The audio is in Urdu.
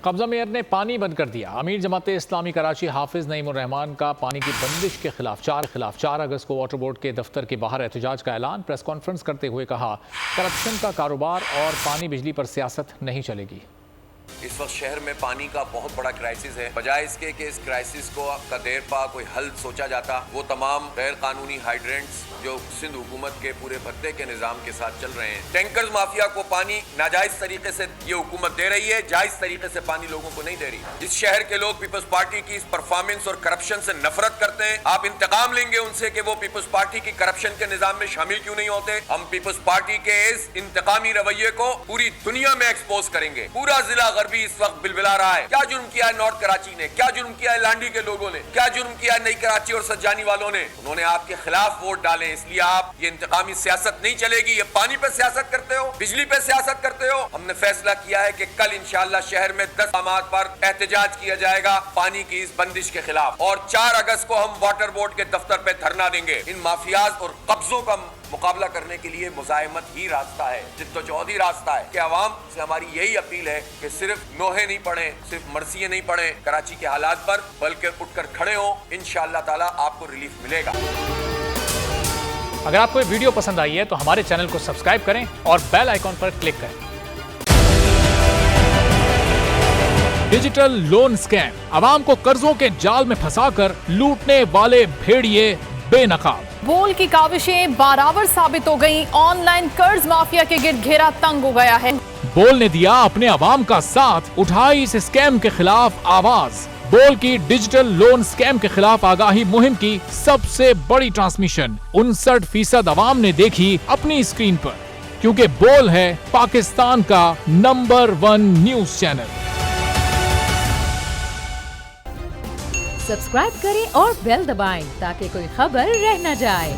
قبضہ میئر نے پانی بند کر دیا۔ امیر جماعت اسلامی کراچی حافظ نعیم الرحمان کا پانی کی بندش کے خلاف 4 اگست کو واٹر بورڈ کے دفتر کے باہر احتجاج کا اعلان۔ پریس کانفرنس کرتے ہوئے کہا، کرپشن کا کاروبار اور پانی بجلی پر سیاست نہیں چلے گی۔ اس وقت شہر میں پانی کا بہت بڑا کرائسس ہے۔ بجائے اس کے کہ اس کرائسس کو کا دیر پا کوئی حل سوچا جاتا، وہ تمام غیر قانونی ہائیڈرنٹس جو سندھ حکومت کے پورے بھتے کے نظام کے ساتھ چل رہے ہیں، ٹینکرز مافیا کو پانی ناجائز طریقے سے یہ حکومت دے رہی ہے، جائز طریقے سے پانی لوگوں کو نہیں دے رہی۔ اس شہر کے لوگ پیپلز پارٹی کی اس پرفارمنس اور کرپشن سے نفرت کرتے ہیں۔ آپ انتقام لیں گے ان سے کہ وہ پیپلز پارٹی کی کرپشن کے نظام میں شامل کیوں نہیں ہوتے۔ ہم پیپلز پارٹی کے اس انتقامی رویے کو پوری دنیا میں ایکسپوز کریں گے۔ پورا ضلع غربی اس وقت بلبلا رہا ہے، کیا جرم کیا ہے نارتھ کراچی نے، کیا جرم کیا ہے لانڈی کے لوگوں نے، کیا جرم کیا ہے نئی کراچی اور سجانی والوں نے۔ انہوں نے آپ کے خلاف ووٹ ڈالے، اس لیے آپ یہ انتقامی سیاست نہیں چلے گی۔ یہ پانی پہ سیاست کرتے ہو، بجلی پہ سیاست کرتے ہو۔ ہم نے فیصلہ کیا ہے کہ کل انشاءاللہ شہر میں 10 مقامات پر احتجاج کیا جائے گا پانی کی اس بندش کے خلاف، اور 4 اگست کو ہم واٹر بورڈ کے دفتر پہ دھرنا دیں گے۔ ان مافیاز اور قبضوں کا مقابلہ کرنے کے لیے مزاحمت ہی راستہ ہے، جدوجہد ہی راستہ ہے۔ کہ عوام سے ہماری یہی اپیل ہے کہ صرف نوحے نہیں پڑھیں، صرف مرثیے نہیں پڑھیں کراچی کے حالات پر، بلکہ اٹھ کر کھڑے ہوں۔ انشاءاللہ تعالیٰ آپ کو ریلیف ملے گا۔ اگر آپ کو یہ ویڈیو پسند آئی ہے تو ہمارے چینل کو سبسکرائب کریں اور بیل آئیکن پر کلک کریں۔ ڈیجیٹل لون اسکیم، عوام کو قرضوں کے جال میں پھنسا کر لوٹنے والے بھیڑیے بے نقاب۔ بول کی کاوشیں بارآور ثابت ہو گئیں، آن لائن قرض مافیا کے گرد گھیرا تنگ ہو گیا ہے۔ بول نے دیا اپنے عوام کا ساتھ، اٹھائی اس اسکیم کے خلاف آواز۔ بول کی ڈیجیٹل لون اسکیم کے خلاف آگاہی مہم کی سب سے بڑی ٹرانسمیشن 59% عوام نے دیکھی اپنی اسکرین پر، کیونکہ بول ہے پاکستان کا نمبر 1 نیوز چینل۔ سبسکرائب کریں اور بیل دبائیں تاکہ کوئی خبر رہ نہ جائے۔